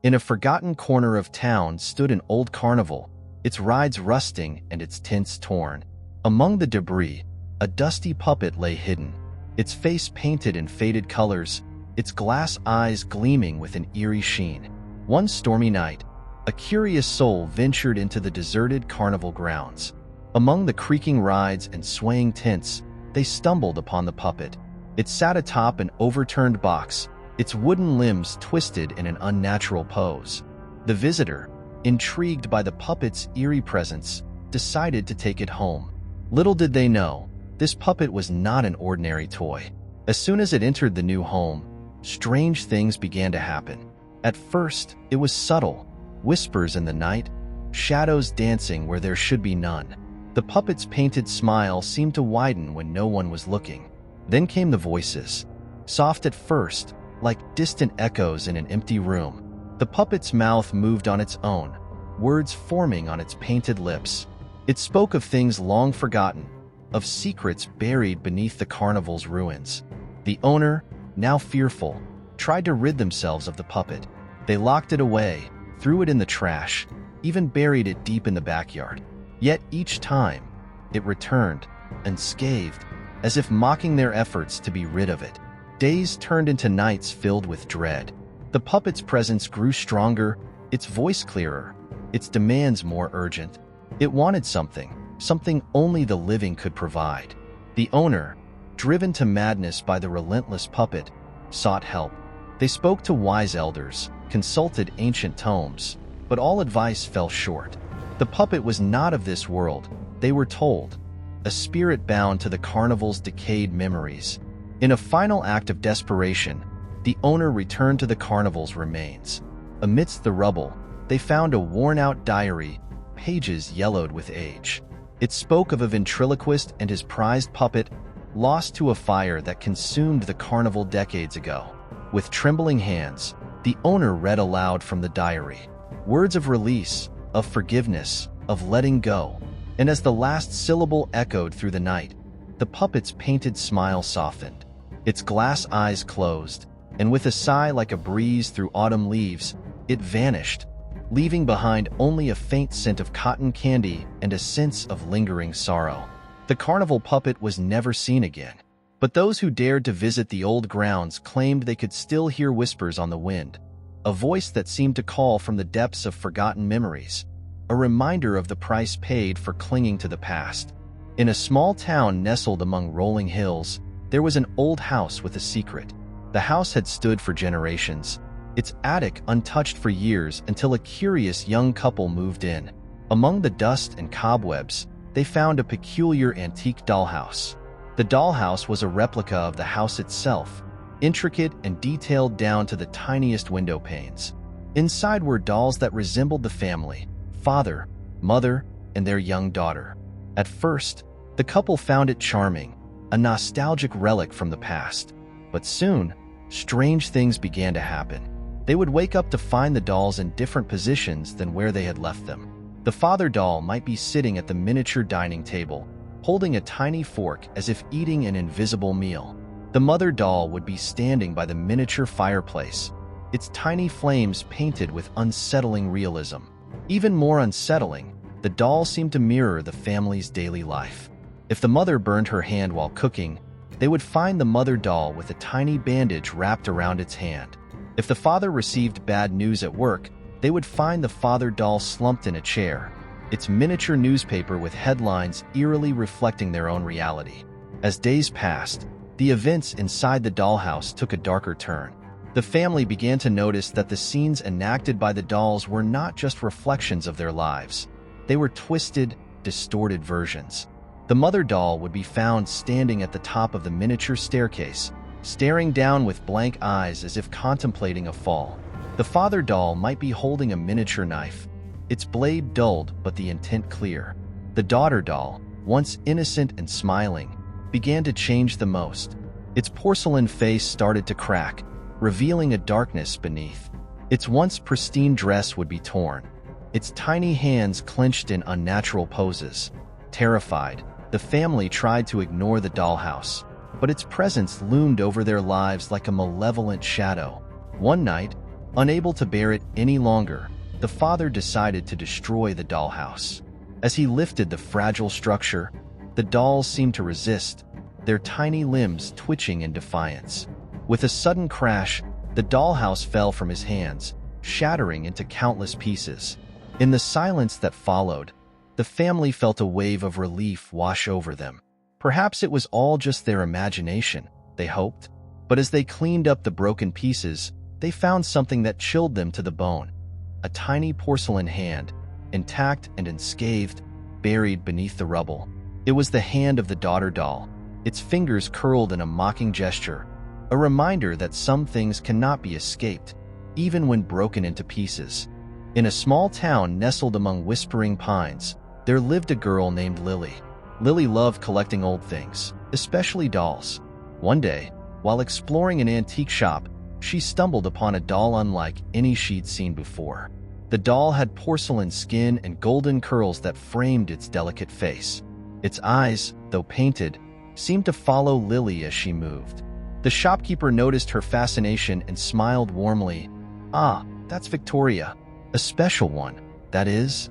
In a forgotten corner of town stood an old carnival, its rides rusting and its tints torn. Among the debris, a dusty puppet lay hidden, its face painted in faded colors, its glass eyes gleaming with an eerie sheen. One stormy night, a curious soul ventured into the deserted carnival grounds. Among the creaking rides and swaying tints, they stumbled upon the puppet. It sat atop an overturned box, its wooden limbs twisted in an unnatural pose. The visitor, intrigued by the puppet's eerie presence, decided to take it home. Little did they know, this puppet was not an ordinary toy. As soon as it entered the new home, strange things began to happen. At first, it was subtle, whispers in the night, shadows dancing where there should be none. The puppet's painted smile seemed to widen when no one was looking. Then came the voices, soft at first, like distant echoes in an empty room. The puppet's mouth moved on its own, words forming on its painted lips. It spoke of things long forgotten, of secrets buried beneath the carnival's ruins. The owner, now fearful, tried to rid themselves of the puppet. They locked it away, threw it in the trash, even buried it deep in the backyard. Yet each time, it returned, unscathed, as if mocking their efforts to be rid of it. Days turned into nights filled with dread. The puppet's presence grew stronger, its voice clearer, its demands more urgent. It wanted something only the living could provide. The owner, driven to madness by the relentless puppet, sought help. They spoke to wise elders, consulted ancient tomes, but all advice fell short. The puppet was not of this world, they were told, a spirit bound to the carnival's decayed memories. In a final act of desperation, the owner returned to the carnival's remains. Amidst the rubble, they found a worn-out diary, pages yellowed with age. It spoke of a ventriloquist and his prized puppet, lost to a fire that consumed the carnival decades ago. With trembling hands, the owner read aloud from the diary, words of release, of forgiveness, of letting go. And as the last syllable echoed through the night, the puppet's painted smile softened. Its glass eyes closed, and with a sigh like a breeze through autumn leaves, it vanished, leaving behind only a faint scent of cotton candy and a sense of lingering sorrow. The carnival puppet was never seen again, but those who dared to visit the old grounds claimed they could still hear whispers on the wind, a voice that seemed to call from the depths of forgotten memories, a reminder of the price paid for clinging to the past. In a small town nestled among rolling hills, there was an old house with a secret. The house had stood for generations, its attic untouched for years until a curious young couple moved in. Among the dust and cobwebs, they found a peculiar antique dollhouse. The dollhouse was a replica of the house itself, intricate and detailed down to the tiniest window panes. Inside were dolls that resembled the family, father, mother, and their young daughter. At first, the couple found it charming, a nostalgic relic from the past. But soon, strange things began to happen. They would wake up to find the dolls in different positions than where they had left them. The father doll might be sitting at the miniature dining table, holding a tiny fork as if eating an invisible meal. The mother doll would be standing by the miniature fireplace, its tiny flames painted with unsettling realism. Even more unsettling, the doll seemed to mirror the family's daily life. If the mother burned her hand while cooking, they would find the mother doll with a tiny bandage wrapped around its hand. If the father received bad news at work, they would find the father doll slumped in a chair, its miniature newspaper with headlines eerily reflecting their own reality. As days passed, the events inside the dollhouse took a darker turn. The family began to notice that the scenes enacted by the dolls were not just reflections of their lives. They were twisted, distorted versions. The mother doll would be found standing at the top of the miniature staircase, staring down with blank eyes as if contemplating a fall. The father doll might be holding a miniature knife, its blade dulled but the intent clear. The daughter doll, once innocent and smiling, began to change the most. Its porcelain face started to crack, revealing a darkness beneath. Its once pristine dress would be torn, its tiny hands clenched in unnatural poses. Terrified, the family tried to ignore the dollhouse, but its presence loomed over their lives like a malevolent shadow. One night, Unable to bear it any longer, the father decided to destroy the dollhouse. As he lifted the fragile structure, the dolls seemed to resist, their tiny limbs twitching in defiance. With a sudden crash, the dollhouse fell from his hands, shattering into countless pieces. In the silence that followed, the family felt a wave of relief wash over them. Perhaps it was all just their imagination, they hoped. But as they cleaned up the broken pieces, they found something that chilled them to the bone. A tiny porcelain hand, intact and unscathed, buried beneath the rubble. It was the hand of the daughter doll, its fingers curled in a mocking gesture, a reminder that some things cannot be escaped, even when broken into pieces. In a small town nestled among whispering pines, there lived a girl named Lily. Lily loved collecting old things, especially dolls. One day, while exploring an antique shop, she stumbled upon a doll unlike any she'd seen before. The doll had porcelain skin and golden curls that framed its delicate face. Its eyes, though painted, seemed to follow Lily as she moved. The shopkeeper noticed her fascination and smiled warmly. "Ah, that's Victoria. A special one, that is."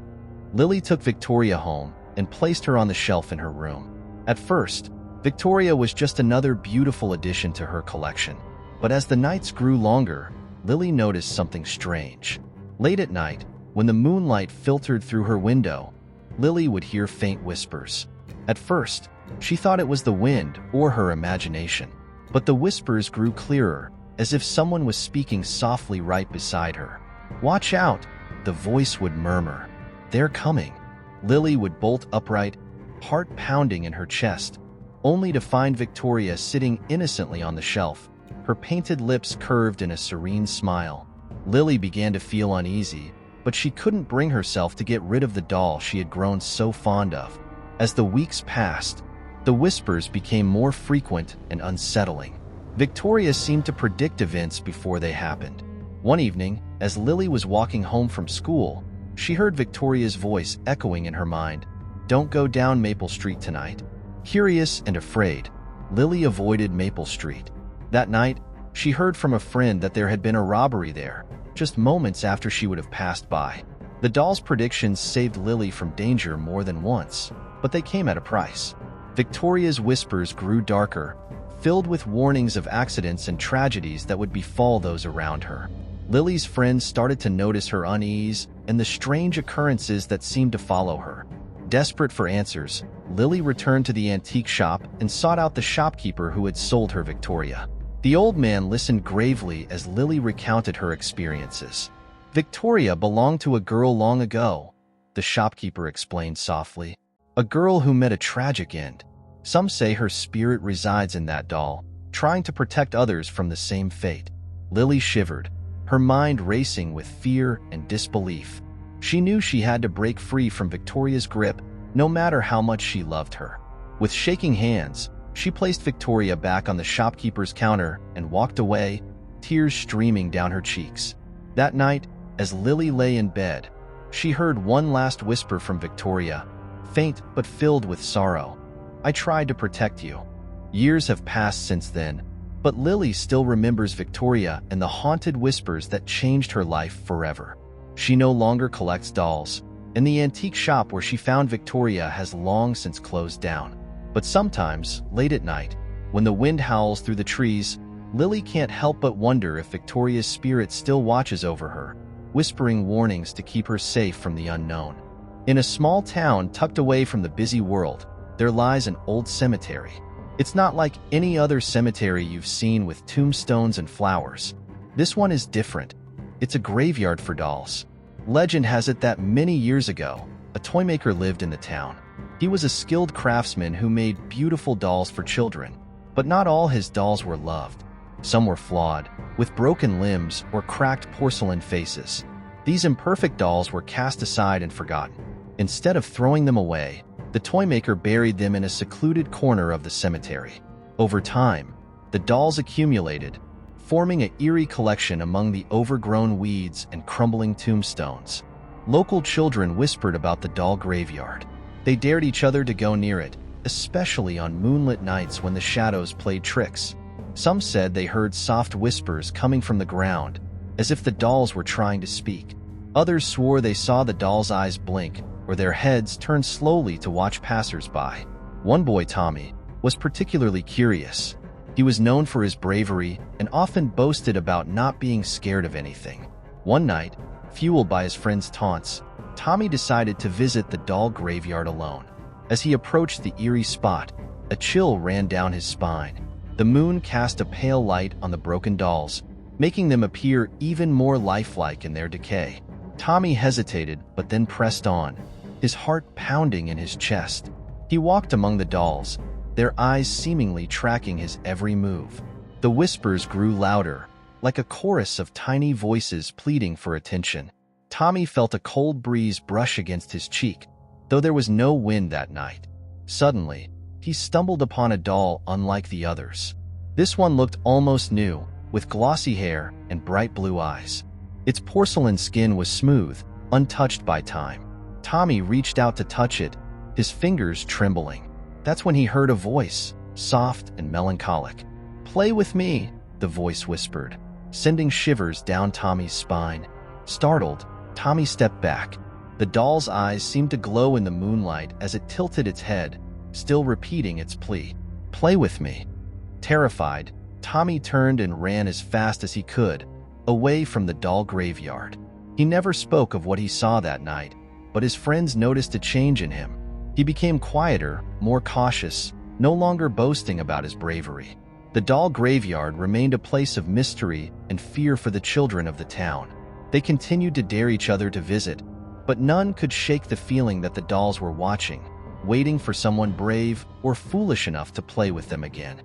Lily took Victoria home and placed her on the shelf in her room. At first, Victoria was just another beautiful addition to her collection. But as the nights grew longer, Lily noticed something strange. Late at night, when the moonlight filtered through her window, Lily would hear faint whispers. At first, she thought it was the wind or her imagination. But the whispers grew clearer, as if someone was speaking softly right beside her. "Watch out," the voice would murmur. "They're coming." Lily would bolt upright, heart pounding in her chest, only to find Victoria sitting innocently on the shelf, her painted lips curved in a serene smile. Lily began to feel uneasy, but she couldn't bring herself to get rid of the doll she had grown so fond of. As the weeks passed, the whispers became more frequent and unsettling. Victoria seemed to predict events before they happened. One evening, as Lily was walking home from school, she heard Victoria's voice echoing in her mind, "Don't go down Maple Street tonight." Curious and afraid, Lily avoided Maple Street. That night, she heard from a friend that there had been a robbery there, just moments after she would have passed by. The doll's predictions saved Lily from danger more than once, but they came at a price. Victoria's whispers grew darker, filled with warnings of accidents and tragedies that would befall those around her. Lily's friends started to notice her unease and the strange occurrences that seemed to follow her. Desperate for answers, Lily returned to the antique shop and sought out the shopkeeper who had sold her Victoria. The old man listened gravely as Lily recounted her experiences. "Victoria belonged to a girl long ago," the shopkeeper explained softly. "A girl who met a tragic end. Some say her spirit resides in that doll, trying to protect others from the same fate." Lily shivered, her mind racing with fear and disbelief. She knew she had to break free from Victoria's grip, no matter how much she loved her. With shaking hands, she placed Victoria back on the shopkeeper's counter and walked away, tears streaming down her cheeks. That night, as Lily lay in bed, she heard one last whisper from Victoria, faint but filled with sorrow. "I tried to protect you." Years have passed since then, but Lily still remembers Victoria and the haunted whispers that changed her life forever. She no longer collects dolls, and the antique shop where she found Victoria has long since closed down. But sometimes, late at night, when the wind howls through the trees, Lily can't help but wonder if Victoria's spirit still watches over her, whispering warnings to keep her safe from the unknown. In a small town tucked away from the busy world, there lies an old cemetery. It's not like any other cemetery you've seen with tombstones and flowers. This one is different. It's a graveyard for dolls. Legend has it that many years ago, a toymaker lived in the town. He was a skilled craftsman who made beautiful dolls for children, but not all his dolls were loved. Some were flawed, with broken limbs or cracked porcelain faces. These imperfect dolls were cast aside and forgotten. Instead of throwing them away, the toymaker buried them in a secluded corner of the cemetery. Over time, the dolls accumulated, forming an eerie collection among the overgrown weeds and crumbling tombstones. Local children whispered about the doll graveyard. They dared each other to go near it, especially on moonlit nights when the shadows played tricks. Some said they heard soft whispers coming from the ground, as if the dolls were trying to speak. Others swore they saw the dolls' eyes blink or their heads turn slowly to watch passers-by. One boy, Tommy, was particularly curious. He was known for his bravery and often boasted about not being scared of anything. One night, fueled by his friends' taunts, Tommy decided to visit the doll graveyard alone. As he approached the eerie spot, a chill ran down his spine. The moon cast a pale light on the broken dolls, making them appear even more lifelike in their decay. Tommy hesitated but then pressed on, his heart pounding in his chest. He walked among the dolls, their eyes seemingly tracking his every move. The whispers grew louder, like a chorus of tiny voices pleading for attention. Tommy felt a cold breeze brush against his cheek, though there was no wind that night. Suddenly, he stumbled upon a doll unlike the others. This one looked almost new, with glossy hair and bright blue eyes. Its porcelain skin was smooth, untouched by time. Tommy reached out to touch it, his fingers trembling. That's when he heard a voice, soft and melancholic. "Play with me," the voice whispered, sending shivers down Tommy's spine. Startled, Tommy stepped back. The doll's eyes seemed to glow in the moonlight as it tilted its head, still repeating its plea. "Play with me." Terrified, Tommy turned and ran as fast as he could, away from the doll graveyard. He never spoke of what he saw that night, but his friends noticed a change in him. He became quieter, more cautious, no longer boasting about his bravery. The doll graveyard remained a place of mystery and fear for the children of the town. They continued to dare each other to visit, but none could shake the feeling that the dolls were watching, waiting for someone brave or foolish enough to play with them again.